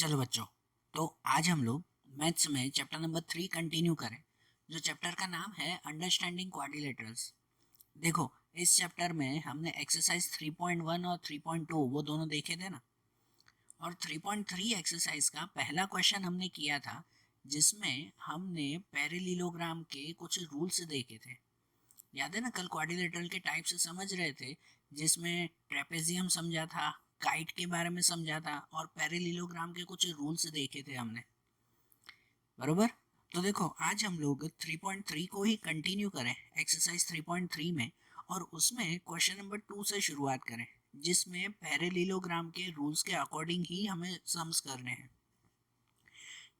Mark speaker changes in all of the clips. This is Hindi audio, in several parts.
Speaker 1: चलो बच्चों, तो आज हम लोग मैथ्स में चैप्टर नंबर 3 कंटिन्यू करें, जो चैप्टर का नाम है अंडरस्टैंडिंग क्वाड्रिलेटरल्स। देखो, इस चैप्टर में हमने एक्सरसाइज 3.1 और 3.2 वो दोनों देखे थे ना। और 3.3 एक्सरसाइज का पहला क्वेश्चन हमने किया था, जिसमें हमने पैरेललोग्राम के कुछ रूल्स देखे थे। याद है ना, कल क्वाड्रिलेटरल के टाइप से समझ रहे थे, जिसमें ट्रेपेजियम समझा था, काइट के बारे में समझा था और पैरेललोग्राम के कुछ रूल्स देखे थे हमने, बरोबर। तो देखो, आज हम लोग 3.3 को ही कंटिन्यू करें एक्सरसाइज 3.3 में, और उसमें क्वेश्चन नंबर 2 से शुरुआत करें, जिसमें पैरेललोग्राम के रूल्स के अकॉर्डिंग ही हमें सम्स करने हैं।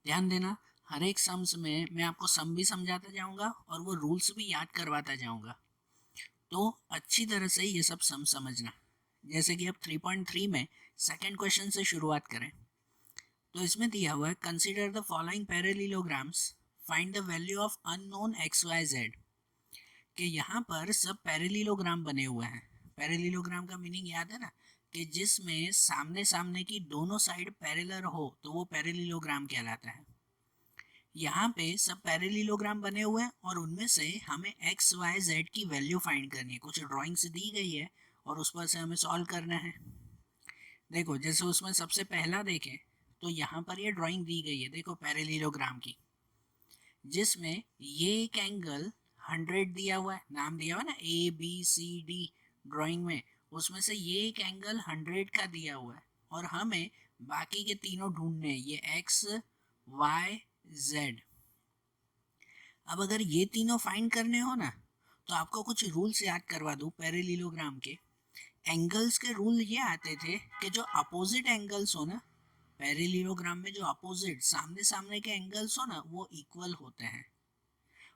Speaker 1: ध्यान देना, हर एक सम्स में मैं आपको सम भी समझाता जाऊंगा और वो रूल्स भी याद करवाता जाऊंगा, तो अच्छी तरह से ये सब समझना। जैसे कि अब 3.3 में सेकंड क्वेश्चन से शुरुआत करें, तो इसमें दिया हुआ है consider the following parallelograms, find the value of unknown x y z. कि यहाँ पर सब पैरेललोग्राम बने हुए हैं। पैरेललोग्राम का मीनिंग याद है ना, कि जिसमें सामने सामने की दोनों साइड पैरेलल हो तो वो पैरेललोग्राम कहलाता है। यहाँ पे सब पैरेललोग्राम बने हुए हैं और उनमें से हमें एक्स वाई जेड की वैल्यू फाइंड करनी है। कुछ ड्राइंग्स दी गई है और उस पर से हमें सॉल्व करना है। देखो, जैसे उसमें सबसे पहला देखें तो यहाँ पर ये ड्राइंग दी गई है, देखो पैरेललोग्राम की, जिसमें ये एक एंगल 100 दिया हुआ है, नाम दिया हुआ है ना ABCD ड्राइंग में, उसमें से ये एक एंगल 100 का दिया हुआ है और हमें बाकी के तीनों ढूंढने हैं, ये एक्स वाई जेड। अब अगर ये तीनों फाइंड करने हो ना, तो आपको कुछ रूल्स याद करवा दूं पैरेललोग्राम के। एंगल्स के रूल ये आते थे कि जो अपोजिट एंगल्स हो ना, पैरेललोग्राम में जो अपोजिट सामने सामने के एंगल्स हो ना, वो इक्वल होते हैं।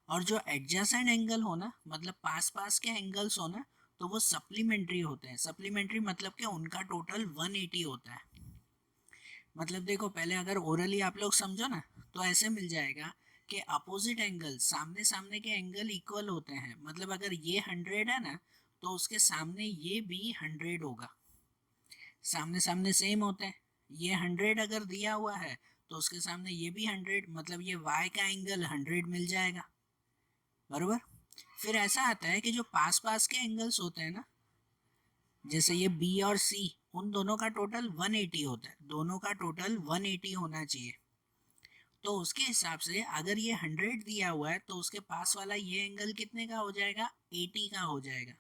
Speaker 1: और जो एडजेसेंट एंगल हो ना, मतलब पास पास के एंगल्स हो ना, तो वो सप्लीमेंट्री होते हैं। सप्लीमेंट्री मतलब कि उनका टोटल 180 होता है। मतलब देखो, पहले अगर ओरली आप लोग समझो ना, तो ऐसे मिल जाएगा कि अपोजिट एंगल सामने सामने के एंगल इक्वल होते हैं। मतलब अगर ये 100 है ना, तो उसके सामने ये भी 100 होगा। सामने सामने सेम होते हैं। ये 100 अगर दिया हुआ है तो उसके सामने ये भी 100, मतलब ये y का एंगल 100 मिल जाएगा, बरोबर। फिर ऐसा आता है कि जो पास पास के एंगल्स होते हैं ना, जैसे ये B और C, उन दोनों का टोटल 180 होता है। दोनों का टोटल 180 होना चाहिए। तो उसके हिसाब से अगर ये 100 दिया हुआ है तो उसके पास वाला ये एंगल कितने का हो जाएगा, 80 का हो जाएगा।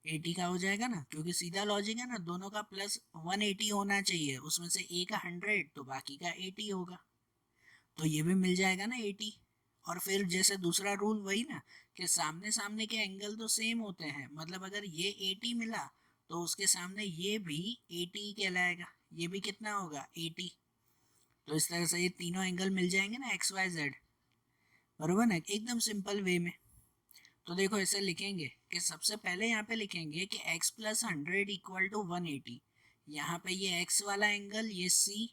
Speaker 1: 80 का हो जाएगा ना, क्योंकि सीधा लॉजिक है ना, दोनों का प्लस 180 होना चाहिए। उसमें से ए का 100 तो बाकी का 80 होगा, तो ये भी मिल जाएगा ना 80। और फिर जैसे दूसरा रूल वही ना, कि सामने सामने के एंगल तो सेम होते हैं, मतलब अगर ये 80 मिला तो उसके सामने ये भी 80 कहलाएगा। ये भी कितना होगा, 80। तो इस तरह से ये तीनों एंगल मिल जाएंगे ना, एक्स वाई जेड, बरोबर ना, एकदम सिंपल वे में। तो देखो, ऐसे लिखेंगे कि सबसे पहले यहाँ पे लिखेंगे कि x प्लस 100 इक्वल टू 180। यहाँ पे ये x वाला एंगल, ये C,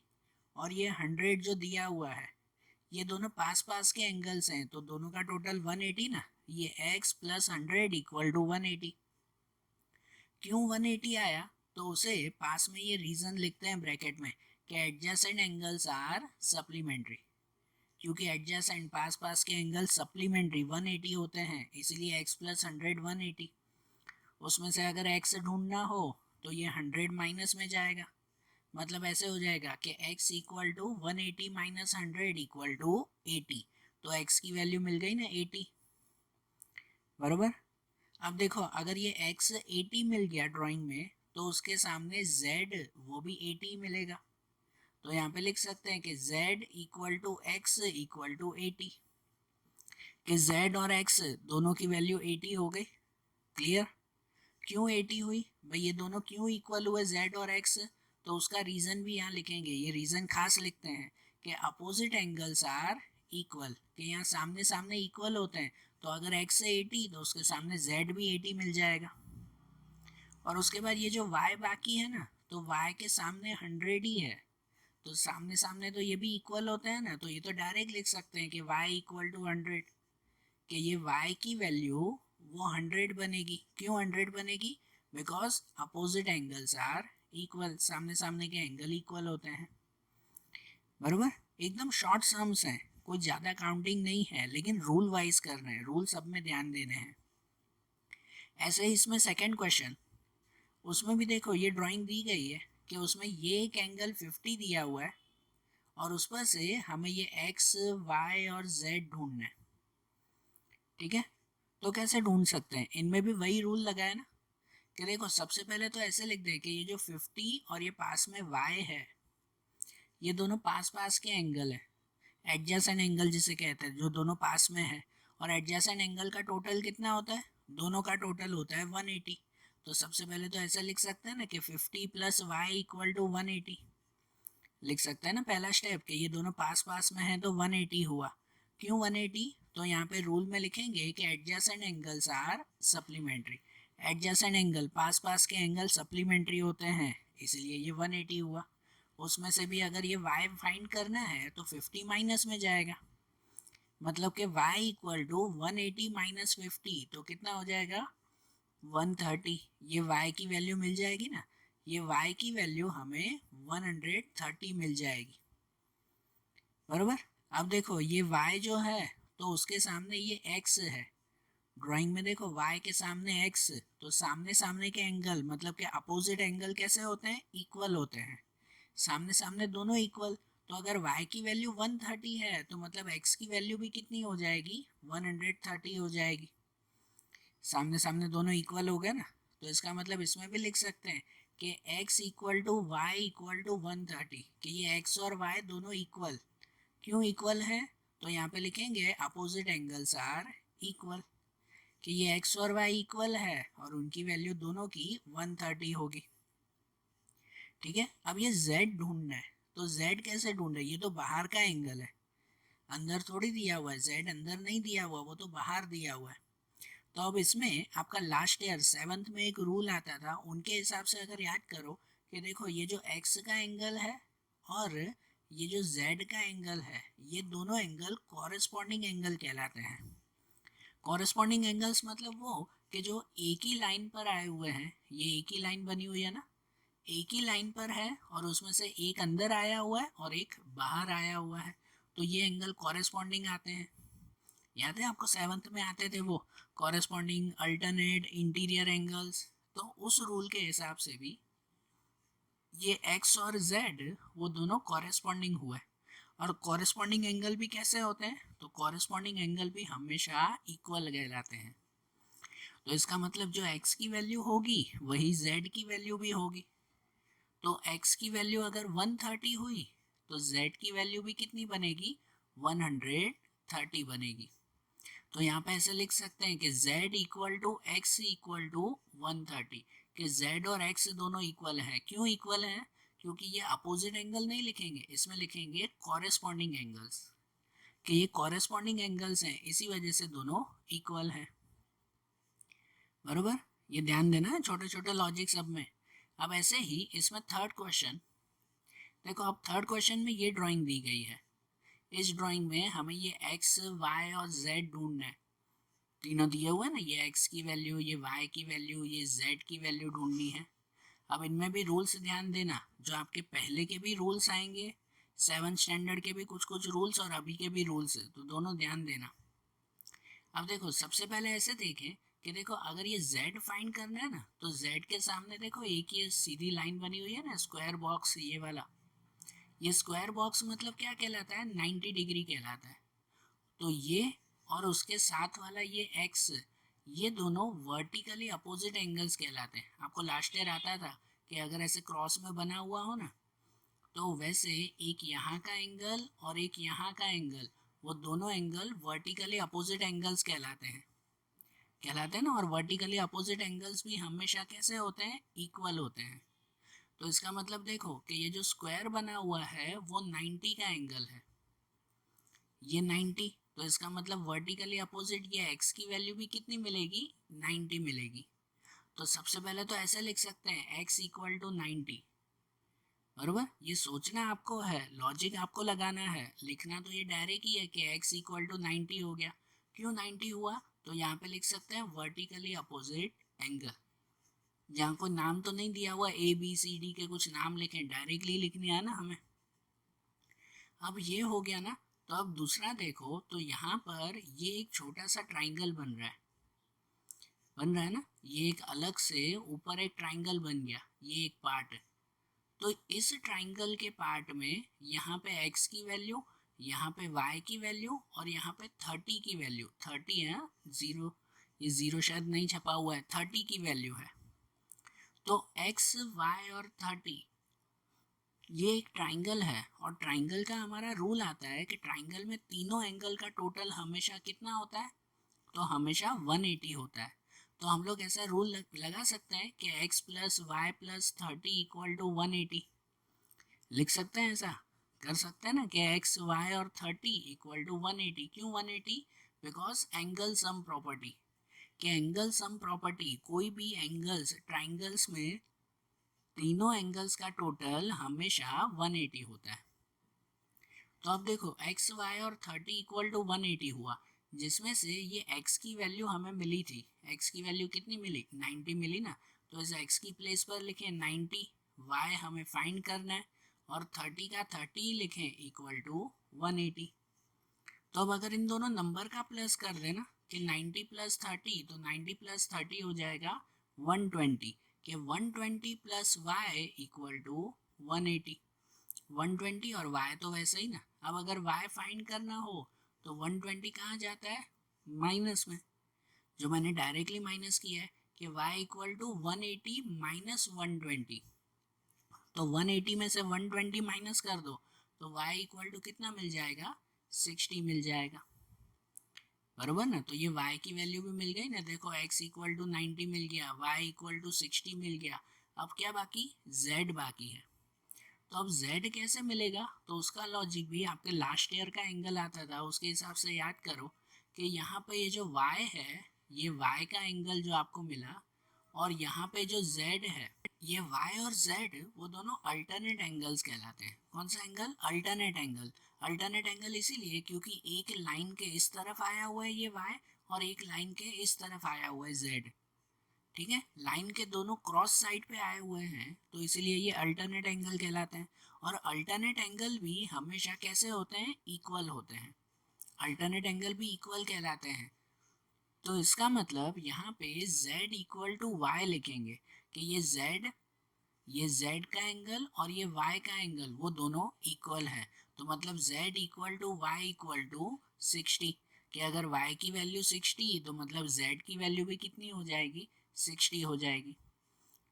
Speaker 1: और ये 100 जो दिया हुआ है, ये दोनों पास पास के एंगल्स हैं, तो दोनों का टोटल 180 ना। ये x प्लस 100 इक्वल टू 180। क्यों 180 आया, तो उसे पास में ये रीजन लिखते हैं ब्रैकेट में, कि एडजेसेंट एंगल्स आर सप्लीमेंट्री। क्योंकि एडजेसेंट पास पास के एंगल सप्लीमेंट्री 180 होते हैं, इसीलिए x प्लस 100 180। उसमें से अगर x ढूंढना हो तो ये 100 माइनस में जाएगा। मतलब ऐसे हो जाएगा कि x equal to 180 minus 100 equal to 80। तो x की वैल्यू मिल गई ना 80, बरोबर। अब देखो, अगर ये x 80 मिल गया ड्राइंग में, तो उसके सामने z वो भी 80 मिलेगा। तो यहाँ पे लिख सकते हैं कि z equal to x equal to 80, कि z और x दोनों की वैल्यू 80 हो गई। क्लियर। क्यों 80 हुई भाई, ये दोनों क्यों इक्वल हुए z और x, तो उसका रीजन भी यहाँ लिखेंगे। ये रीजन खास लिखते हैं कि अपोजिट एंगल्स आर इक्वल, कि यहाँ सामने सामने इक्वल होते हैं। तो अगर x से 80 तो उसके सामने z भी 80 मिल जाएगा। और उसके बाद ये जो y बाकी है ना, तो y के सामने 100 ही है, तो सामने सामने तो ये भी इक्वल होते हैं ना, तो ये तो डायरेक्ट लिख सकते हैं कि y इक्वल टू 100, कि ये y की वैल्यू वो 100 बनेगी। क्यों 100 बनेगी, because opposite angles are equal, सामने सामने के एंगल इक्वल होते हैं। बरोबर, एकदम शॉर्ट सम्स हैं, कोई ज़्यादा काउंटिंग नहीं है, लेकिन रूल वाइज कर रहे हैं, रूल सब में ध्यान देने हैं। ऐसे ही इसमें सेकंड क्वेश्चन, उसमें भी देखो ये ड्राइंग दी गई है कि उसमें ये एक एंगल 50 दिया हुआ है और उस पर से हमें ये एक्स वाई और जेड ढूंढना है। ठीक है, तो कैसे ढूंढ सकते हैं, इनमें भी वही रूल लगा है ना कि देखो सबसे पहले तो ऐसे लिख दे कि ये जो 50 और ये पास में y है, ये दोनों पास पास के एंगल है, एडजेसेंट एंगल जिसे कहते हैं, जो दोनों पास में है। और एडजेसेंट एंगल का टोटल कितना होता है, दोनों का टोटल होता है 180। तो सबसे पहले तो ऐसा लिख सकते हैं ना कि 50 प्लस वाई इक्वल टू 180, लिख सकते हैं ना पहला स्टेप कि ये दोनों पास पास में है तो 180 हुआ। क्यों 180, तो यहाँ पे रूल में लिखेंगे कि adjacent angles are supplementary, adjacent angle पास पास के एंगल सप्लीमेंट्री होते हैं, इसलिए ये 180 हुआ। उसमें से भी अगर ये y फाइंड करना है तो 50 माइनस में जाएगा, मतलब कि y इक्वल टू 180 माइनस 50, तो कितना हो जाएगा 130। ये y की वैल्यू मिल जाएगी ना, ये y की वैल्यू हमें 130 मिल जाएगी। बरोबर, अब देखो ये y जो है तो उसके सामने ये x है, ड्राइंग में देखो y के सामने x, तो सामने सामने के एंगल मतलब कि अपोजिट एंगल कैसे होते हैं, इक्वल होते हैं, सामने सामने दोनों इक्वल। तो अगर y की वैल्यू 130 है तो मतलब x की वैल्यू भी कितनी हो जाएगी, 130 हो जाएगी। सामने सामने दोनों इक्वल हो गए ना, तो इसका मतलब इसमें भी लिख सकते हैं कि x equal to y equal to 130, कि ये x और y दोनों इक्वल। क्यों इक्वल है, तो यहाँ पे लिखेंगे अपोजिट एंगल्स आर इक्वल, कि ये x और y इक्वल है और उनकी वैल्यू दोनों की 130 होगी। ठीक है, अब ये z ढूंढना है, तो z कैसे ढूंढे, ये तो बाहर का एंगल है, अंदर थोड़ी दिया हुआ है, z अंदर नहीं दिया हुआ, वो तो बाहर दिया हुआ है। तो अब इसमें आपका लास्ट ईयर 7th में एक रूल आता था, उनके हिसाब से अगर याद करो कि देखो ये जो x का एंगल है और ये जो z का एंगल है, ये दोनों एंगल कॉरेस्पॉन्डिंग एंगल कहलाते हैं। कॉरेस्पॉन्डिंग एंगल्स मतलब वो कि जो एक ही लाइन पर आए हुए हैं, ये एक ही लाइन बनी हुई है ना, एक ही लाइन पर है और उसमें से एक अंदर आया हुआ है और एक बाहर आया हुआ है, तो ये एंगल कॉरेस्पॉन्डिंग आते हैं। याद है आपको 7th में आते थे वो कॉरेस्पॉन्डिंग अल्टरनेट इंटीरियर एंगल्स, तो उस रूल के हिसाब से भी ये x और z वो दोनों कॉरेस्पॉन्डिंग हुए। और कॉरेस्पॉन्डिंग एंगल भी कैसे होते हैं, तो कॉरेस्पॉन्डिंग एंगल भी हमेशा इक्वल कहलाते हैं। तो इसका मतलब जो x की वैल्यू होगी वही z की वैल्यू भी होगी। तो x की वैल्यू अगर 130 हुई तो z की वैल्यू भी कितनी बनेगी, 130 बनेगी। तो यहाँ पे ऐसे लिख सकते हैं कि z equal to x equal to 130, कि z और x दोनों इक्वल हैं। क्यों इक्वल हैं, क्योंकि ये अपोजिट एंगल नहीं लिखेंगे, इसमें लिखेंगे कॉरेस्पॉन्डिंग एंगल्स, कि ये कॉरेस्पॉन्डिंग एंगल्स हैं, इसी वजह से दोनों इक्वल हैं। बरोबर, ये ध्यान देना है छोटे छोटे लॉजिक सब में। अब ऐसे ही इसमें थर्ड क्वेश्चन देखो, अब थर्ड क्वेश्चन में ये ड्राइंग दी गई है, इस ड्राइंग में हमें ये x y और z ढूंढना है, तीनों दिए हुए ना, ये x की वैल्यू, ये y की वैल्यू, ये z की वैल्यू ढूंढनी है। अब इनमें भी रूल्स ध्यान देना, जो आपके पहले के भी रूल्स आएंगे, 7th स्टैंडर्ड के भी कुछ कुछ रूल्स और अभी के भी रूल्स है, तो दोनों ध्यान देना। अब देखो सबसे पहले ऐसे देखें कि देखो अगर ये z फाइंड करना है ना, तो z के सामने देखो एक ये सीधी लाइन बनी हुई है ना, स्क्वायर बॉक्स ये वाला, ये स्क्वायर बॉक्स मतलब क्या कहलाता है, 90 डिग्री कहलाता है। तो ये और उसके साथ वाला ये x, ये दोनों वर्टिकली अपोजिट एंगल्स कहलाते हैं। आपको लास्ट ईयर आता था कि अगर ऐसे क्रॉस में बना हुआ हो ना, तो वैसे एक यहाँ का एंगल और एक यहाँ का एंगल, वो दोनों एंगल वर्टिकली अपोजिट एंगल्स कहलाते हैं ना। और वर्टिकली अपोजिट एंगल्स भी हमेशा कैसे होते हैं, इक्वल होते हैं। तो इसका मतलब देखो कि ये जो स्क्वायर बना हुआ है वो 90 का एंगल है, ये 90, तो इसका मतलब वर्टिकली अपोजिट ये x की वैल्यू भी कितनी मिलेगी, 90 मिलेगी। तो सबसे पहले तो ऐसे लिख सकते हैं x इक्वल टू 90। बरोबर, ये सोचना आपको है, लॉजिक आपको लगाना है, लिखना तो ये डायरेक्ट ही है कि x इक्वल टू 90 हो गया। क्यों 90 हुआ, तो यहाँ पे लिख सकते हैं वर्टिकली अपोजिट एंगल। जहाँ कोई नाम तो नहीं दिया हुआ, ए बी सी डी के कुछ नाम लिखें, डायरेक्टली लिखने है ना हमें। अब ये हो गया ना, तो अब दूसरा देखो, तो यहाँ पर ये एक छोटा सा ट्राइंगल बन रहा है ना, ये एक अलग से ऊपर एक ट्राइंगल बन गया, ये एक पार्ट है। तो इस ट्राइंगल के पार्ट में यहाँ पे x की वैल्यू, यहाँ पे y की वैल्यू और यहाँ पे 30 की वैल्यू, 30 है, जीरो, ये जीरो शायद नहीं छपा हुआ है, 30 की वैल्यू है। तो x, y और 30 ये एक ट्राइंगल है, और ट्राइंगल का हमारा रूल आता है कि ट्राइंगल में तीनों एंगल का टोटल हमेशा कितना होता है, तो हमेशा 180 होता है। तो हम लोग ऐसा रूल लगा सकते हैं कि x plus y plus 30 equal to 180, लिख सकते हैं, ऐसा कर सकते हैं ना कि x, y और 30 इक्वल टू 180। क्यों 180? बिकॉज एंगल सम प्रॉपर्टी, कि एंगल सम प्रॉपर्टी, कोई भी एंगल्स ट्राइंगल्स में तीनों एंगल्स का टोटल हमेशा 180 होता है। तो अब देखो x, y और 30 इक्वल टू 180 हुआ, जिसमें से ये x की वैल्यू हमें मिली थी, x की वैल्यू कितनी मिली, 90 मिली ना, तो इस x की प्लेस पर लिखें 90, y हमें फाइंड करना है, और 30 का 30 लिखें इक्वल टू 180। तो अब अगर इन दोनों नंबर का प्लस कर देना कि 90 प्लस 30, तो 90 प्लस 30 हो जाएगा 120, कि 120 प्लस y इक्वल टू 180। 120 और y तो वैसे ही ना, अब अगर y फाइंड करना हो तो 120 कहाँ जाता है, माइनस में, जो मैंने डायरेक्टली माइनस किया है कि y इक्वल टू 180 माइनस 120, तो 180 में से 120 माइनस कर दो तो y इक्वल टू कितना मिल जाएगा, 60 मिल जाएगा, बराबर ना। तो ये y की वैल्यू भी मिल गई ना, देखो x इक्वल टू 90 मिल गया, y इक्वल टू 60 मिल गया। अब क्या बाकी, z बाकी है। तो अब z कैसे मिलेगा, तो उसका लॉजिक भी आपके लास्ट ईयर का एंगल आता था, उसके हिसाब से याद करो कि यहाँ पे ये जो y है, ये y का एंगल जो आपको मिला, और यहाँ पे जो z है, ये y और z वो दोनों अल्टरनेट एंगल्स कहलाते हैं। कौन सा angle, alternate angle. Alternate angle इसीलिए क्योंकि एक लाइन के इस तरफ आया हुआ है ये y, और एक लाइन के इस तरफ आया हुआ है z, ठीक है, लाइन के दोनों क्रॉस साइड पे आए हुए हैं, तो इसीलिए ये अल्टरनेट एंगल कहलाते हैं। और अल्टरनेट एंगल भी हमेशा कैसे होते हैं, इक्वल होते हैं, अल्टरनेट एंगल भी इक्वल कहलाते हैं। तो इसका मतलब यहाँ पे z इक्वल टू वाई लिखेंगे कि ये z का एंगल और ये y का एंगल वो दोनों इक्वल है, तो मतलब z equal to y equal to 60, कि अगर y की वैल्यू 60 तो मतलब z की वैल्यू भी कितनी हो जाएगी, 60 हो जाएगी।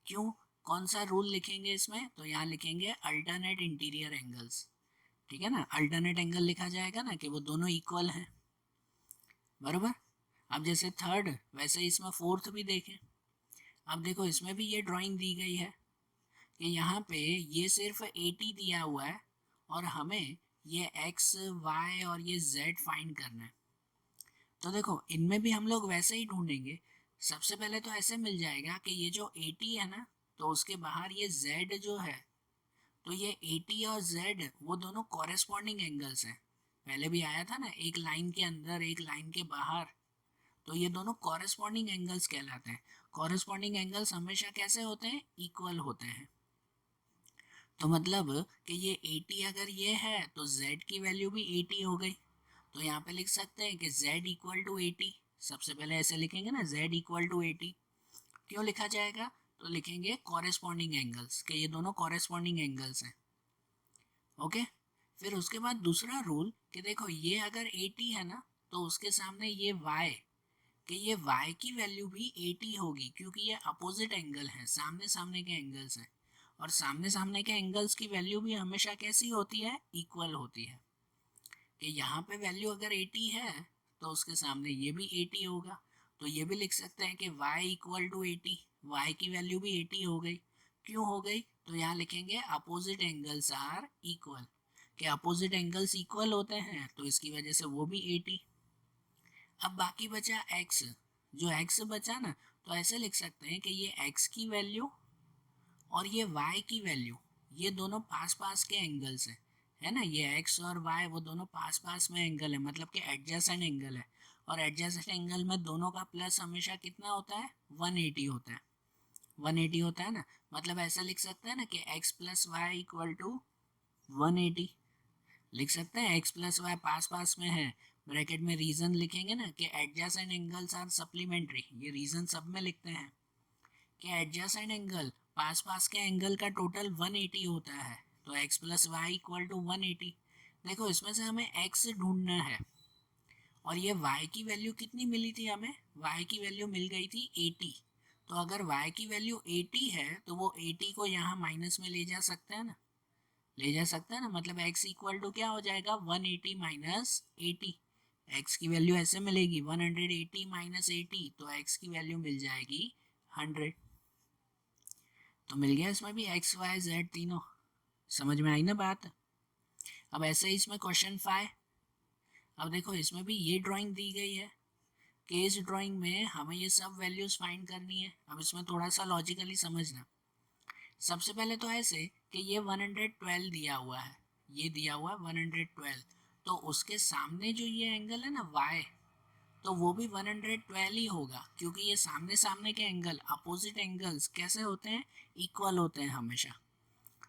Speaker 1: क्यों, कौन सा रूल लिखेंगे इसमें, तो यहाँ लिखेंगे अल्टरनेट इंटीरियर एंगल्स, ठीक है ना, अल्टरनेट एंगल लिखा जाएगा ना कि वो दोनों इक्वल हैं, बराबर। अब जैसे थर्ड वैसे इसमें फोर्थ भी देखें। अब देखो इसमें भी ये ड्राइंग दी गई है कि यहाँ पे ये सिर्फ 80 दिया हुआ है, और हमें ये x, y और ये z फाइंड करना है। तो देखो इनमें भी हम लोग वैसे ही ढूंढेंगे। सबसे पहले तो ऐसे मिल जाएगा कि ये जो 80 है ना, तो उसके बाहर ये z जो है, तो ये 80 और z वो दोनों कॉरेस्पॉन्डिंग एंगल्स हैं। पहले भी आया था ना, एक लाइन के अंदर एक लाइन के बाहर, तो ये दोनों कॉरेस्पॉन्डिंग एंगल्स कहलाते हैं। कॉरेस्पॉन्डिंग एंगल्स हमेशा कैसे होते हैं, इक्वल होते हैं। तो मतलब कि ये 80 अगर ये है तो z की वैल्यू भी 80 हो गई, तो यहाँ पे लिख सकते हैं कि z इक्वल टू 80। सबसे पहले ऐसे लिखेंगे ना, z इक्वल टू 80। क्यों लिखा जाएगा, तो लिखेंगे कॉरेस्पॉन्डिंग एंगल्स, कि ये दोनों कॉरेस्पॉन्डिंग एंगल्स हैं, ओके। फिर उसके बाद दूसरा रूल कि देखो ये अगर 80 है ना, तो उसके सामने ये y, कि ये y की वैल्यू भी 80 होगी, क्योंकि ये अपोजिट एंगल है, सामने सामने के एंगल्स हैं, और सामने सामने के एंगल्स की वैल्यू भी हमेशा कैसी होती है, इक्वल होती है। कि यहाँ पे वैल्यू अगर 80 है तो उसके सामने ये भी 80 होगा, तो ये भी लिख सकते हैं कि y इक्वल टू 80, y की वैल्यू भी 80 हो गई। क्यों हो गई, तो यहाँ लिखेंगे अपोजिट एंगल्स आर इक्वल, कि अपोजिट एंगल्स इक्वल होते हैं, तो इसकी वजह से वो भी 80। अब बाकी बचा x, जो x बचा ना, तो ऐसे लिख सकते हैं कि ये x की वैल्यू और ये y की वैल्यू, ये दोनों पास पास के एंगल्स हैं, है ना, ये x और y वो दोनों पास पास में एंगल है, मतलब कि एडजेसेंट एंगल है, और एडजेसेंट एंगल में दोनों का प्लस हमेशा कितना होता है, 180 होता है, 180 होता है ना। मतलब ऐसा लिख सकते हैं ना कि x plus y equal to 180, लिख सकते हैं x प्लस वाई पास पास में है, ब्रैकेट में रीजन लिखेंगे ना कि एडजेसेंट एंगल्स आर सप्लीमेंट्री, ये रीजन सब में लिखते हैं कि एडजेसेंट एंगल पास पास के एंगल का टोटल 180 होता है, तो x plus y equal to 180। देखो इसमें से हमें x ढूंढना है और ये y की वैल्यू कितनी मिली थी हमें, y की वैल्यू मिल गई थी 80। तो अगर y की वैल्यू 80 है तो वो 80 को यहाँ माइनस में ले जा सकते हैं ना, ले जा सकते हैं ना, मतलब x इक्वल टू क्या हो जाएगा 180 माइनस 80। x की वैल्यू ऐसे मिलेगी 180 माइनस 80, तो x की वैल्यू मिल जाएगी 100। तो मिल गया इसमें भी x y z तीनों, समझ में आई ना बात। अब ऐसे ही इसमें क्वेश्चन 5, अब देखो इसमें भी ये ड्राइंग दी गई है कि इस ड्राइंग में हमें ये सब वैल्यूज फाइंड करनी है। अब इसमें थोड़ा सा लॉजिकली समझना। सबसे पहले तो ऐसे कि ये 112 दिया हुआ है, ये दिया हुआ है 112, तो उसके सामने जो ये एंगल है ना y, तो वो भी 112 ही होगा, क्योंकि ये सामने सामने के एंगल, अपोजिट एंगल्स कैसे होते हैं, इक्वल होते हैं हमेशा।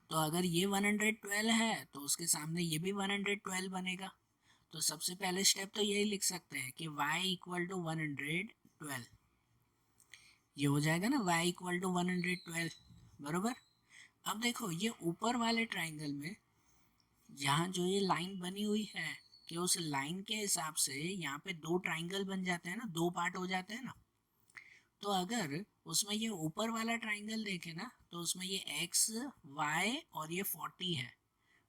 Speaker 1: तो अगर ये 112 है तो उसके सामने ये भी 112 बनेगा। तो सबसे पहले स्टेप तो यही लिख सकते हैं कि y इक्वल टू 112, ये हो जाएगा ना y इक्वल टू 112, बरोबर। अब देखो ये ऊपर वाले ट्राइंगल में यहाँ जो ये लाइन बनी हुई है कि उस लाइन के हिसाब से यहाँ पे दो ट्राइंगल बन जाते हैं ना, दो पार्ट हो जाते हैं ना। तो अगर उसमें ये ऊपर वाला ट्राइंगल देखे ना तो उसमें ये x y और ये 40 है।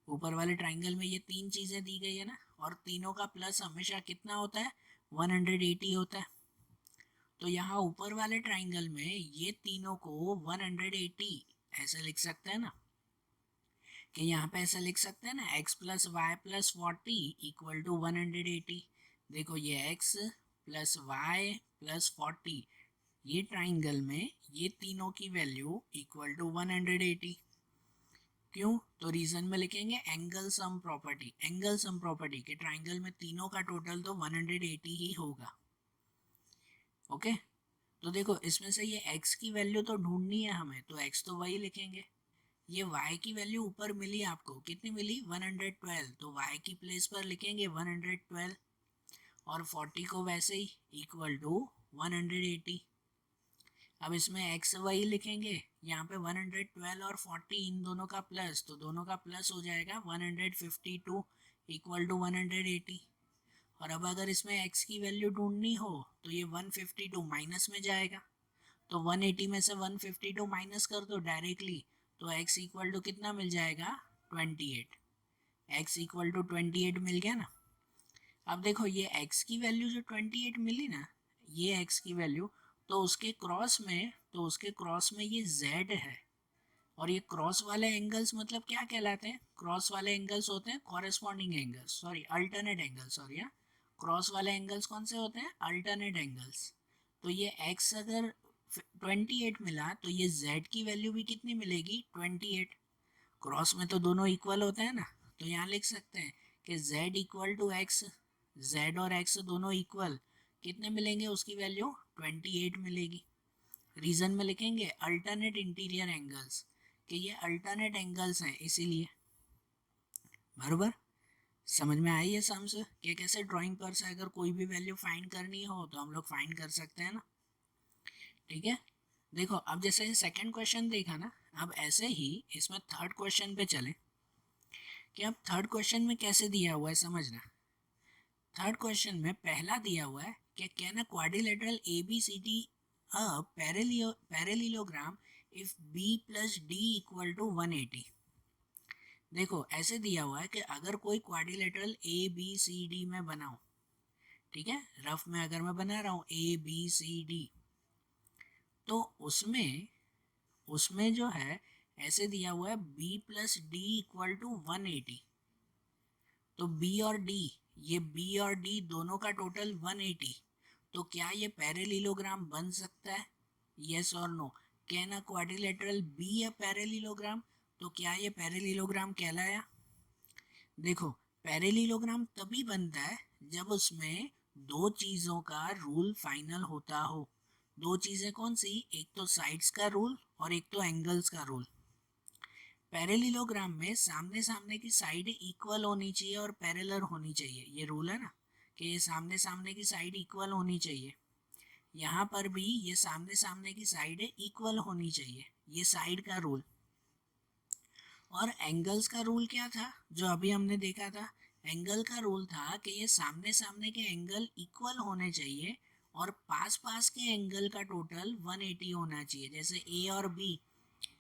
Speaker 1: ऊपर वाले ट्राइंगल में ये तीन चीज़ें दी गई है ना, और तीनों का प्लस हमेशा कितना होता है, 180 होता है। तो यहाँ ऊपर वाले ट्राइंगल में ये तीनों को 180 ऐसे लिख सकते हैं ना, कि यहाँ पे ऐसा लिख सकते हैं ना x plus y plus 40 equal to 180। देखो ये x प्लस वाई प्लस 40, ये ट्राइंगल में ये तीनों की वैल्यू इक्वल टू 180। क्यों, तो रीजन में लिखेंगे angle sum property, angle sum property के ट्राइंगल में तीनों का टोटल तो 180 ही होगा। ओके, तो देखो इसमें से ये x की वैल्यू तो ढूंढनी है हमें, तो x तो वही लिखेंगे। ये y की वैल्यू ऊपर मिली आपको, कितनी मिली 112, तो y की प्लेस पर लिखेंगे 112 और 40 को वैसे ही इक्वल टू 180। अब इसमें x वही लिखेंगे, यहाँ पे 112 और 40 इन दोनों का प्लस, तो दोनों का प्लस हो जाएगा 152 इक्वल टू 180। और अब अगर इसमें x की वैल्यू ढूंढनी हो तो ये 152 माइनस में जाएगा, तो 180 में से 152 माइनस कर दो डायरेक्टली, तो x इक्वल टू कितना मिल जाएगा 28। x इक्वल टू 28 मिल गया ना। अब देखो ये x की वैल्यू जो 28 मिली ना, ये x की वैल्यू, तो उसके क्रॉस में, तो उसके क्रॉस में ये z है, और ये क्रॉस वाले एंगल्स मतलब क्या कहलाते हैं, क्रॉस वाले एंगल्स होते हैं corresponding angles, sorry alternate angles, sorry हाँ, क्रॉस वाले एंगल्स कौन से होते हैं, अल्टरनेट एंगल्स। तो ये x अगर 28 मिला तो ये z की वैल्यू भी कितनी मिलेगी 28। क्रॉस में तो दोनों इक्वल होते हैं ना, तो यहाँ लिख सकते हैं कि z equal to x, z और x दोनों इक्वल, कितने मिलेंगे उसकी वैल्यू 28 मिलेगी। रीजन में लिखेंगे अल्टरनेट इंटीरियर एंगल्स, कि ये अल्टरनेट एंगल्स हैं इसीलिए, बराबर। समझ में आई है सम्स कि कैसे ड्राइंग पर से अगर कोई भी वैल्यू फाइंड करनी हो तो हम लोग फाइंड कर सकते हैं ना, ठीक है। देखो अब जैसे सेकंड क्वेश्चन देखा ना, अब ऐसे ही इसमें थर्ड क्वेश्चन पे चलें कि अब थर्ड क्वेश्चन में कैसे दिया हुआ है समझना। थर्ड क्वेश्चन में पहला दिया हुआ है कि can a quadrilateral ABCD a parallelogram if B plus D equal to 180। देखो ऐसे दिया हुआ है कि अगर कोई क्वाड्रिलेटरल ABCD में बनाऊं, ठीक है, रफ में अगर मैं बना रहा हूँ ABCD, तो उसमें उसमें जो है ऐसे दिया हुआ है B plus D equal to 180। तो B और D, ये B और D दोनों का टोटल 180, तो क्या ये पैरेललोग्राम बन सकता है, यस और no. Can a quadrilateral be a parallelogram, तो क्या ये पैरेललोग्राम कहलाया। देखो पैरेललोग्राम तभी बनता है जब उसमें दो चीज़ों का रूल फाइनल होता हो। दो चीज़ें कौन सी, एक तो साइड्स का रूल और एक तो एंगल्स का रूल। पैरेललोग्राम में सामने सामने की साइड इक्वल होनी चाहिए और पैरेलल होनी चाहिए, ये रूल है ना कि ये सामने सामने की साइड इक्वल होनी चाहिए। यहाँ पर भी ये सामने सामने की साइड इक्वल होनी चाहिए, ये साइड का रूल। और एंगल्स का रूल क्या था जो अभी हमने देखा था? एंगल का रूल था कि ये सामने सामने के एंगल इक्वल होने चाहिए और पास पास के एंगल का टोटल 180 होना चाहिए। जैसे ए और बी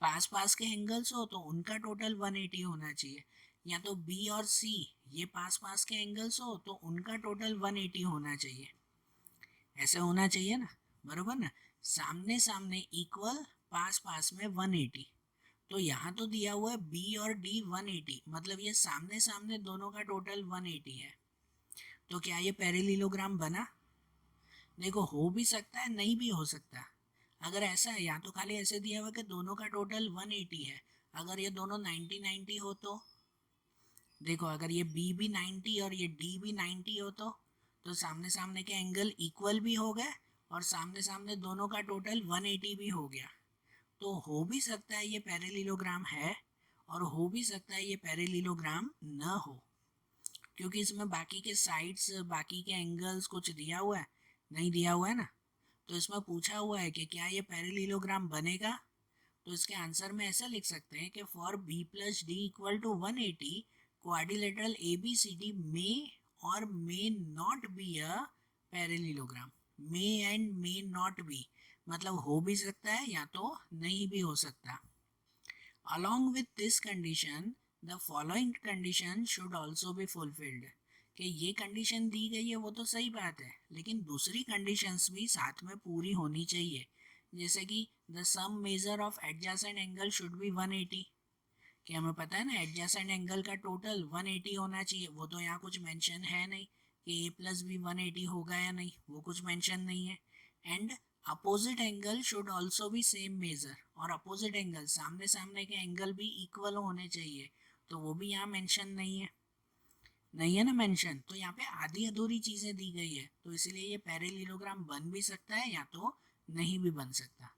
Speaker 1: पास पास के एंगल्स हो तो उनका टोटल 180 होना चाहिए, या तो बी और सी ये पास पास के एंगल्स हो तो उनका टोटल 180 होना चाहिए। ऐसे होना चाहिए ना, बरोबर ना? सामने सामने इक्वल, पास पास में 180। तो यहाँ तो दिया हुआ है बी और डी 180, मतलब ये सामने सामने दोनों का टोटल 180 है। तो क्या ये पैरेललोग्राम बना? देखो, हो भी सकता है, नहीं भी हो सकता। अगर ऐसा है, या तो खाली ऐसे दिया हुआ कि दोनों का टोटल 180 है, अगर ये दोनों 90-90 हो तो देखो, अगर ये बी भी 90 और ये डी भी 90 हो तो सामने सामने के एंगल इक्वल भी हो गए और सामने सामने दोनों का टोटल 180 भी हो गया। तो हो भी सकता है ये पैरेललोग्राम है और हो भी सकता है ये पैरेललोग्राम न हो, क्योंकि इसमें बाकी के साइड्स, बाकी के एंगल्स कुछ दिया हुआ है, नहीं दिया हुआ है ना। तो इसमें पूछा हुआ है कि क्या ये पैरेललोग्राम बनेगा। तो इसके आंसर में ऐसा लिख सकते हैं कि for B plus D equal to 180 quadrilateral A B C D may और may not be a parallelogram. May and may not be मतलब हो भी सकता है या तो नहीं भी हो सकता। Along with this condition, the following condition should also be fulfilled. कि ये कंडीशन दी गई है वो तो सही बात है, लेकिन दूसरी कंडीशंस भी साथ में पूरी होनी चाहिए। जैसे कि the sum measure of adjacent angle should be 180, कि हमें पता है ना एडजेसेंट एंगल का टोटल 180 होना चाहिए। वो तो यहाँ कुछ मेंशन है नहीं कि ए प्लस बी 180 होगा या नहीं, वो कुछ मेंशन नहीं है। And opposite angle should also भी सेम मेजर, और अपोजिट एंगल सामने सामने के एंगल भी इक्वल होने चाहिए, तो वो भी यहाँ मेंशन नहीं है, नहीं है ना मेंशन। तो यहाँ पे आधी अधूरी चीज़ें दी गई है, तो इसलिए ये पैरेललोग्राम बन भी सकता है या तो नहीं भी बन सकता,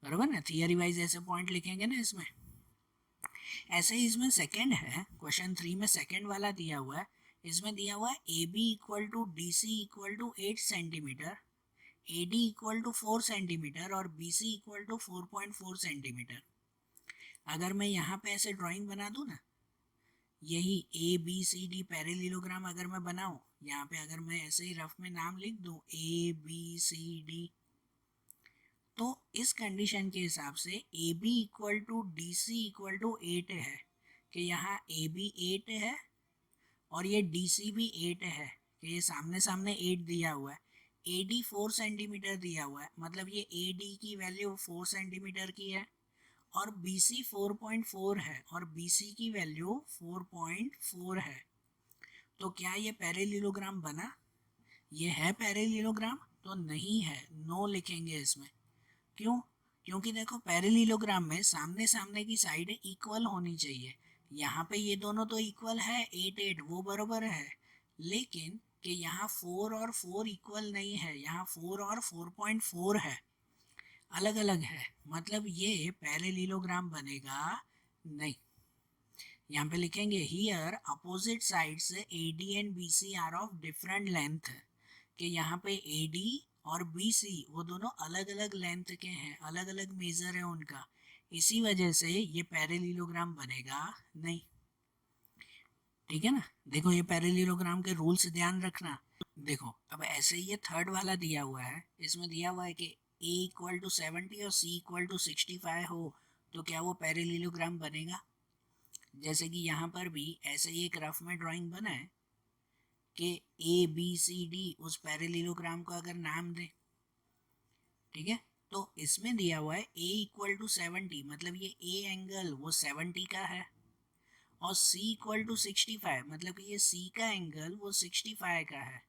Speaker 1: बराबर ना? थियरी वाइज ऐसे पॉइंट लिखेंगे ना इसमें। ऐसे ही इसमें सेकंड है, क्वेश्चन 3 में सेकंड वाला दिया हुआ है। इसमें दिया हुआ है A B equal to D C equal to 8 centimetre, A D equal to 4 centimetre और B C equal to 4.4 centimetre. अगर मैं यहाँ पे ऐसे ड्राइंग बना दूँ ना, यही A B C D parallelogram अगर मैं बनाऊँ, यहाँ पे अगर मैं ऐसे ही रफ में नाम लिख दूँ ए बी सी डी, तो इस कंडीशन के हिसाब से A B equal to D C equal to 8 है, कि यहाँ ए बी 8 है और ये डी सी भी 8 है, कि ये सामने सामने 8 दिया हुआ है। ए डी 4 सेंटीमीटर दिया हुआ है, मतलब ये ए डी की वैल्यू 4 सेंटीमीटर की है, और बी सी 4.4 है और बी सी की वैल्यू 4.4 है। तो क्या ये पैरेललोग्राम बना? ये है पैरेललोग्राम? तो नहीं है, नो लिखेंगे इसमें। क्यों? क्योंकि देखो, पैरेललोग्राम में सामने सामने की साइड इक्वल होनी चाहिए। यहाँ पे ये दोनों तो इक्वल है, 8-8 वो बराबर है, लेकिन कि यहाँ 4 और 4 इक्वल नहीं है, यहाँ 4 और 4.4 है, अलग अलग है, मतलब ये पैरेललोग्राम बनेगा नहीं। यहाँ पे लिखेंगे here opposite sides A D and B C are of different length, कि यहाँ पे ए डी और बी सी वो दोनों अलग अलग लेंथ के हैं, अलग अलग मेजर है उनका, इसी वजह से ये पैरेललोग्राम बनेगा नहीं। ठीक है ना? देखो, ये पैरेललोग्राम के रूल्स ध्यान रखना। देखो, अब ऐसे ही ये थर्ड वाला दिया हुआ है, इसमें दिया हुआ है कि ए इक्वल टू 70 और सी इक्वल टू 65 हो तो क्या वो पैरेललोग्राम बनेगा? जैसे कि यहाँ पर भी ऐसे ही एक रफ में ड्राइंग बना है कि ए बी सी डी उस पैरेललोग्राम को अगर नाम दें, ठीक है, तो इसमें दिया हुआ है ए इक्वल टू 70, मतलब ये ए एंगल वो 70 का है, और सी इक्वल टू 65 मतलब कि ये सी का एंगल वो 65 का है।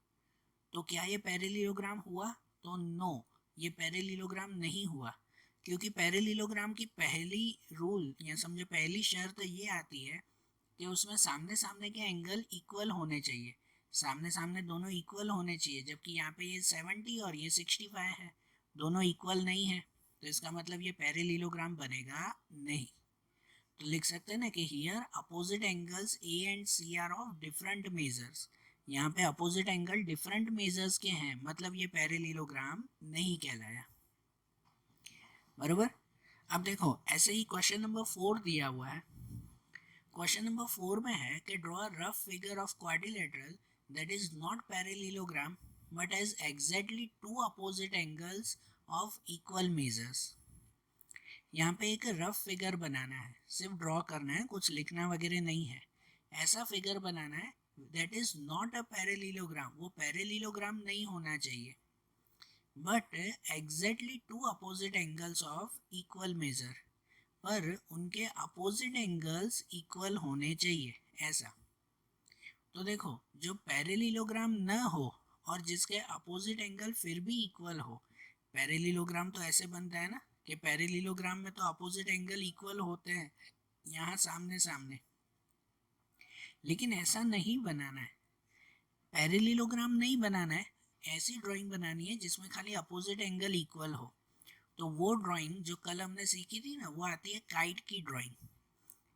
Speaker 1: तो क्या ये पैरेललोग्राम हुआ? तो नो, ये पैरेललोग्राम नहीं हुआ, क्योंकि पैरेललोग्राम की पहली रूल या समझो पहली शर्त ये आती है कि उसमें सामने सामने के एंगल इक्वल होने चाहिए, सामने सामने दोनों इक्वल होने चाहिए, जबकि यहाँ पे ये 70 और ये 65 है, दोनों इक्वल नहीं है, तो इसका मतलब ये पैरेललोग्राम बनेगा नहीं। तो लिख सकते हैं ना कि here opposite angles A and C are of different measures, यहाँ पे अपोजिट एंगल डिफरेंट मेजर्स के हैं, मतलब ये पैरेललोग्राम नहीं कहलाया। बरोबर। अब देखो ऐसे ही क्वेश्चन नंबर 4 दिया हुआ है। क्वेश्चन नंबर 4 में है कि draw a rough figure of quadrilateral that is not parallelogram but has exactly two opposite angles of equal measures. यहाँ पे एक रफ फिगर बनाना है, सिर्फ ड्रॉ करना है, कुछ लिखना वगैरह नहीं है। ऐसा फिगर बनाना है that is not a parallelogram, वो पैरेललोग्राम नहीं होना चाहिए, but exactly two opposite angles of equal measure, पर उनके अपोजिट एंगल्स इक्वल होने चाहिए ऐसा। तो देखो जो पैरेललोग्राम न हो और जिसके अपोजिट एंगल फिर भी इक्वल हो, पैरेललोग्राम तो ऐसे बनता है ना कि पैरेललोग्राम में तो अपोजिट एंगल इक्वल होते हैं यहाँ सामने सामने, लेकिन ऐसा नहीं बनाना है, पैरेललोग्राम नहीं बनाना है, ऐसी ड्राइंग बनानी है जिसमें खाली अपोजिट एंगल इक्वल हो। तो वो ड्राइंग जो कल हमने सीखी थी ना, वो आती है काइट की ड्राइंग।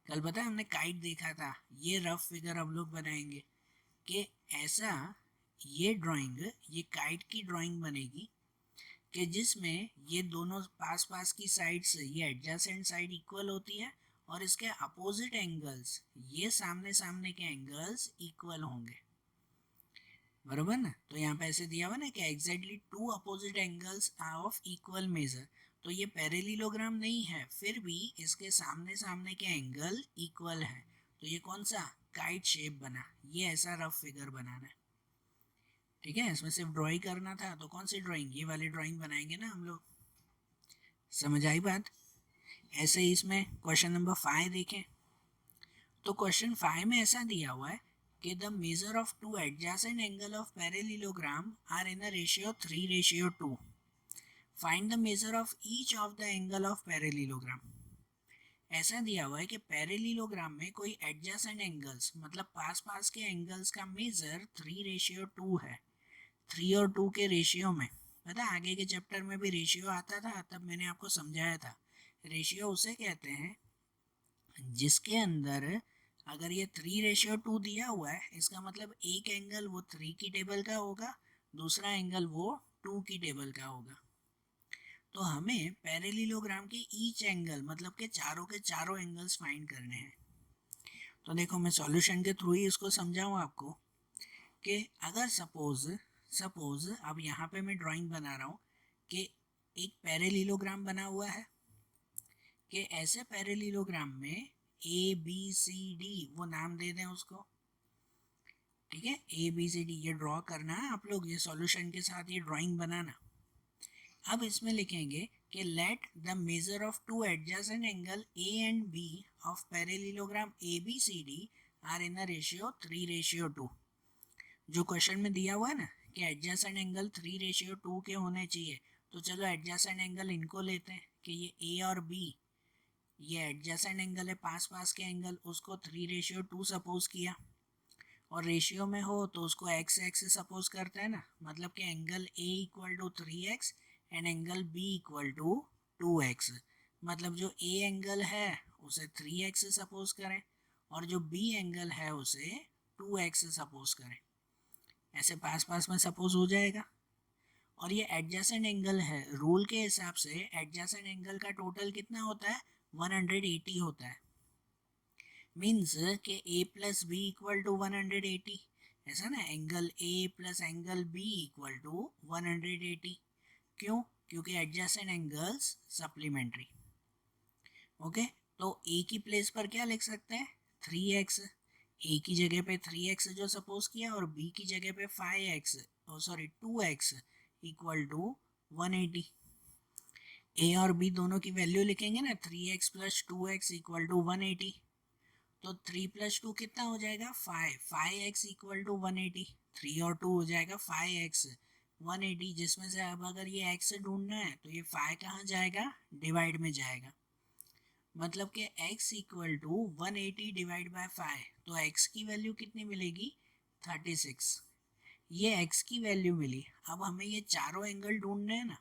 Speaker 1: कल पता है हमने काइट देखा था, ये रफ फिगर हम लोग बनाएंगे कि ऐसा ये ड्राइंग, ये काइट की ड्राइंग बनेगी कि जिसमें ये दोनों पास पास की साइड्स, ये एडजेसेंट साइड इक्वल होती है और इसके अपोजिट एंगल्स, ये सामने सामने के एंगल्स इक्वल होंगे। बरोबर ना। तो यहाँ पे ऐसे दिया हुआ ना कि exactly two opposite angles of equal measure, तो ये पैरेललोग्राम नहीं है, फिर भी इसके सामने सामने के एंगल इक्वल है, तो ये कौन सा काइट शेप बना, ये ऐसा रफ फिगर बनाना है। ठीक है, इसमें सिर्फ ड्राइंग करना था, तो कौन सी ड्राइंग, ये वाली ड्राइंग बनाएंगे ना हम लोग। समझ आई बात। ऐसे ही इसमें क्वेश्चन नंबर 5 देखें, तो क्वेश्चन 5 में ऐसा दिया हुआ है कि the measure of two adjacent angle of parallelogram are in a ratio 3:2। Find the measure of each of the angle of parallelogram. ऐसा दिया हुआ है कि पैरेललोग्राम में कोई एडजेसेंट एंगल्स, मतलब पास पास के एंगल्स का मेजर 3:2 है, 3 और 2 के रेशियो में। पता है आगे के चैप्टर में भी रेशियो आता था, तब मैंने आपको समझाया था। रेशियो उसे कहते हैं जिसके अंदर अगर ये 3:2 दिया हुआ है, इसका मतलब एक एंगल वो 3 की टेबल का होगा, दूसरा एंगल वो 2 की टेबल का होगा। तो हमें पैरेललोग्राम के ईच एंगल, मतलब के चारों एंगल्स फाइंड करने हैं। तो देखो मैं सॉल्यूशन के थ्रू ही इसको समझाऊँ आपको कि अगर सपोज अब यहाँ पे मैं ड्राइंग बना रहा हूँ कि एक पैरेललोग्राम बना हुआ है, कि ऐसे पैरेललोग्राम में ABCD वो नाम दे दें उसको। ठीक है, ABCD ये ड्रॉ करना है आप लोग, ये सॉल्यूशन के साथ ये ड्राइंग बनाना। अब इसमें लिखेंगे कि let the measure of two adjacent angle A and B of parallelogram ABCD are in a ratio 3:2। जो क्वेश्चन में दिया हुआ है ना कि एडजेसेंट एंगल 3:2 के होने चाहिए, तो चलो एडजेसेंट एंगल इनको लेते हैं कि ये A और B, ये एडजेसेंट एंगल है, पास पास के एंगल, उसको 3:2 सपोज किया, और रेशियो में हो तो उसको x एक्स सपोज करते हैं ना, मतलब कि angle A equal to 3x and angle B equal to 2x। मतलब जो A एंगल है उसे 3x सपोज करें और जो B एंगल है उसे 2x सपोज करें, ऐसे पास पास में सपोज हो जाएगा। और ये एडजेसेंट एंगल है, रूल के हिसाब से एडजेसेंट एंगल का टोटल कितना होता है, 180 होता है। मीन्स के A plus B equal to 180, ऐसा ना, angle A plus angle B equal to 180। क्यों? क्योंकि एडजेसेंट एंगल्स सप्लीमेंट्री। ओके, तो A की प्लेस पर क्या लिख सकते हैं, 3x। A की जगह पे 3x जो सपोज किया और B की जगह पे 5x, 2x equal to 180। A और B दोनों की वैल्यू लिखेंगे ना, 3x plus 2x equal to 180। तो 3 प्लस 2 कितना हो जाएगा, 5x इक्वल टू 180, 3 और 2 हो जाएगा 5x 180, जिसमें से अब अगर ये x ढूंढना है तो ये 5 कहाँ जाएगा, डिवाइड में जाएगा, मतलब कि x equal to 180 divide by 5, तो x की वैल्यू कितनी मिलेगी, 36। ये x की वैल्यू मिली। अब हमें ये चारों एंगल ढूंढने हैं ना,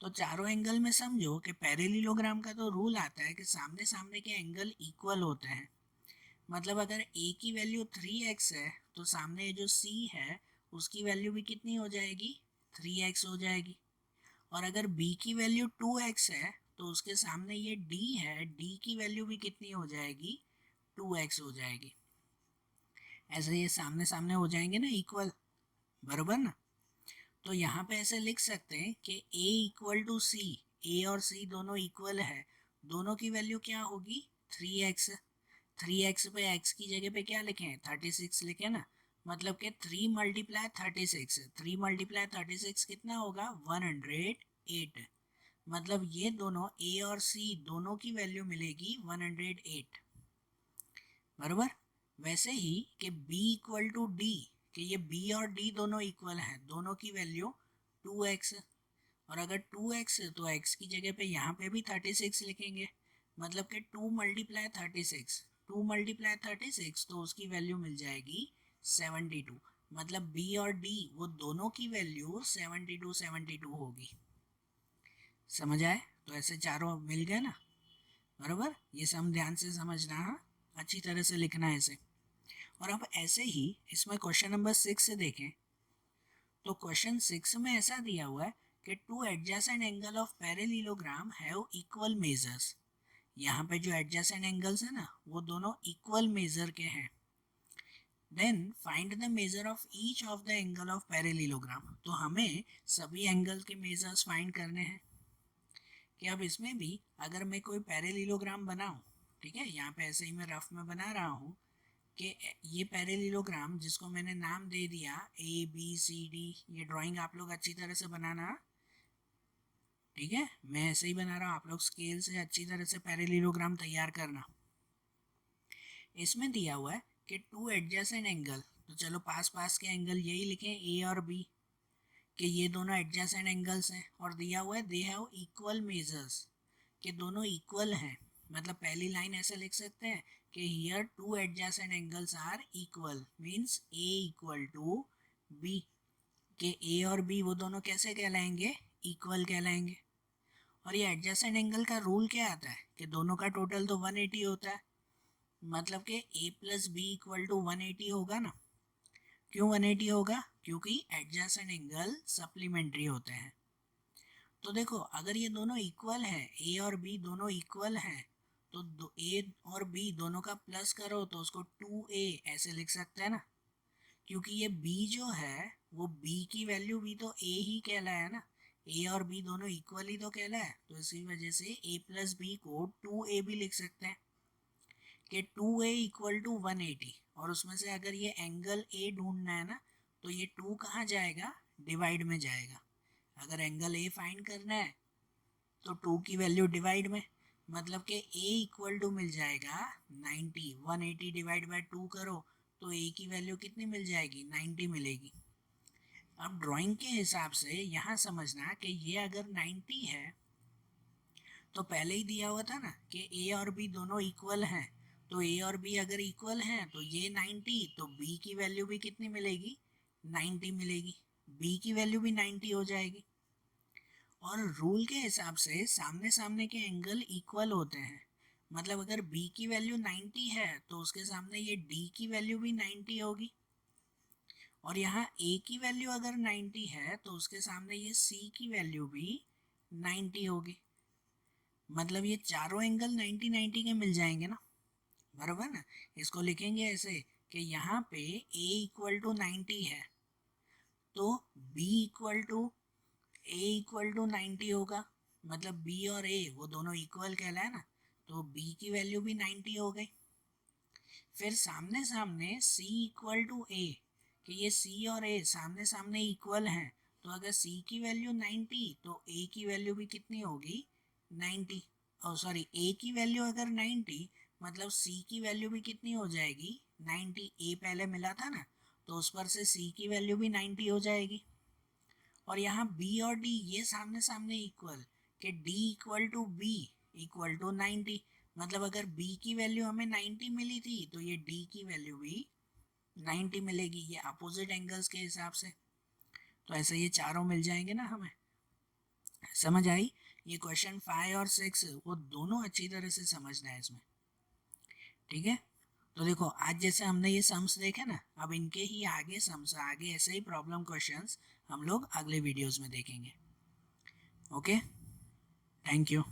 Speaker 1: तो चारों एंगल में समझो कि पैरेललोग्राम का तो रूल आता है कि सामने सामने के एंगल इक्वल होते हैं। मतलब अगर a की वैल्यू 3x है तो सामने जो c है उसकी वैल्यू भी कितनी हो जाएगी, 3x हो जाएगी। और अगर b की वैल्यू 2x है तो उसके सामने ये d है, d की वैल्यू भी कितनी हो जाएगी, 2x हो जाएगी। ऐसे ये सामने सामने हो जाएंगे ना इक्वल, बराबर ना। तो यहाँ पे ऐसे लिख सकते हैं कि a equal to C, a और c दोनों इक्वल है, दोनों की वैल्यू क्या होगी, 3x। 3x पे x की जगह पे क्या लिखें, 36 लिखें ना। मतलब कि 3 मल्टीप्लाई 36, 3 मल्टीप्लाई 36 कितना होगा, 108। मतलब ये दोनों a और c दोनों की वैल्यू मिलेगी 108, बराबर। वैसे ही कि b इक्वल टू डी, कि ये b और d दोनों इक्वल हैं, दोनों की वैल्यू 2x। और अगर 2x है तो x की जगह पे यहाँ पे भी 36 लिखेंगे। मतलब कि 2 मल्टीप्लाई 36, 2 मल्टीप्लाई 36 तो उसकी वैल्यू मिल जाएगी 72। मतलब b और d वो दोनों की वैल्यू 72 होगी। समझ आए? तो ऐसे चारों मिल गए ना, बराबर। ये सब ध्यान से समझना, हाँ, अच्छी तरह से लिखना है इसे। और अब ऐसे ही इसमें क्वेश्चन नंबर 6 से देखें तो क्वेश्चन 6 में ऐसा दिया हुआ है कि to adjacent angle of parallelogram have equal measures. यहाँ पे जो एडजेसेंट एंगल्स है ना वो दोनों इक्वल मेजर के हैं। Then find the measure of each of the angle of parallelogram. तो हमें सभी एंगल के मेजर्स फाइंड करने हैं। कि अब इसमें भी अगर मैं कोई पैरेललोग्राम बनाऊं, ठीक है, यहाँ पे ऐसे ही मैं रफ में बना रहा हूँ कि ये पैरेललोग्राम जिसको मैंने नाम दे दिया ABCD, ये ड्राइंग आप लोग अच्छी तरह से बनाना, ठीक है। मैं ऐसे ही बना रहा हूँ, आप लोग स्केल से अच्छी तरह से पैरेललोग्राम तैयार करना। इसमें दिया हुआ है कि टू एडजेसेंट एंगल, तो चलो पास पास के एंगल यही लिखें A और B, कि ये दोनों एडजेसेंट एंगल्स हैं। और दिया हुआ है दे हैव इक्वल मेजर्स, कि दोनों इक्वल हैं। मतलब पहली लाइन ऐसे लिख सकते हैं कि here two adjacent angles are equal, means A equal to B, के A और B वो दोनों कैसे कहलाएंगे, इक्वल कहलाएंगे। और ये एडजेसेंट एंगल का रूल क्या आता है कि दोनों का टोटल तो 180 होता है। मतलब कि A plus B equal to 180 होगा ना। क्यों 180 होगा, क्योंकि एडजेसेंट एंगल सप्लीमेंट्री होते हैं। तो देखो अगर ये दोनों इक्वल है, A और B दोनों इक्वल हैं, तो A और B दोनों का प्लस करो तो उसको 2A ऐसे लिख सकते हैं ना। क्योंकि ये B जो है वो B की वैल्यू भी तो A ही कहलाया ना, A और B दोनों इक्वल ही तो कहलाया। तो इसी वजह से A प्लस B को 2A भी लिख सकते हैं कि 2A इक्वल टू 180। और उसमें से अगर ये एंगल A ढूंढना है ना तो ये 2 कहाँ जाएगा, डिवाइड में जाएगा। अगर एंगल A फाइंड करना है तो 2 की वैल्यू डिवाइड में, मतलब कि A इक्वल टू मिल जाएगा 90। 180 डिवाइड बाय 2 करो तो A की वैल्यू कितनी मिल जाएगी, 90 मिलेगी। अब ड्राइंग के हिसाब से यहाँ समझना कि ये अगर 90 है तो पहले ही दिया हुआ था ना कि A और B दोनों इक्वल हैं। तो A और B अगर इक्वल हैं तो ये 90, तो B की वैल्यू भी कितनी मिलेगी, 90 मिलेगी। B की वैल्यू भी 90 हो जाएगी। और रूल के हिसाब से सामने सामने के एंगल इक्वल होते हैं। मतलब अगर B की वैल्यू 90 है तो उसके सामने ये D की वैल्यू भी 90 होगी। और यहाँ A की वैल्यू अगर 90 है तो उसके सामने ये C की वैल्यू भी 90 होगी। मतलब ये चारों एंगल 90 90 के मिल जाएंगे ना, बराबर ना। इसको लिखेंगे ऐसे कि यहाँ पे A इक्वल टू 90 है तो B equal to A equal to 90 होगा। मतलब B और A वो दोनों इक्वल कहलाए ना, तो B की वैल्यू भी 90 हो गई। फिर सामने सामने C इक्वल टू A, कि ये C और A सामने सामने इक्वल हैं, तो अगर C की वैल्यू 90 तो A की वैल्यू भी कितनी होगी, 90। और सॉरी A की वैल्यू अगर 90 मतलब C की वैल्यू भी कितनी हो जाएगी, 90। A पहले मिला था ना तो उस पर से C की वैल्यू भी 90 हो जाएगी। और यहाँ B और D ये सामने सामने इक्वल, कि D equal to B equal to 90। मतलब अगर B की वैल्यू हमें 90 मिली थी तो ये D की वैल्यू भी 90 मिलेगी, ये अपोजिट एंगल्स के हिसाब से। तो ऐसे ये चारों मिल जाएंगे ना हमें। समझ आई? ये क्वेश्चन 5 और 6 वो दोनों अच्छी तरह से समझना है इसमें, ठीक है? तो देखो आज जैसे हमने ये सम्स देखे ना, अब इनके ही आगे सम्स, आगे ऐसे ही प्रॉब्लम क्वेश्चंस हम लोग अगले वीडियोस में देखेंगे। Okay, thank you.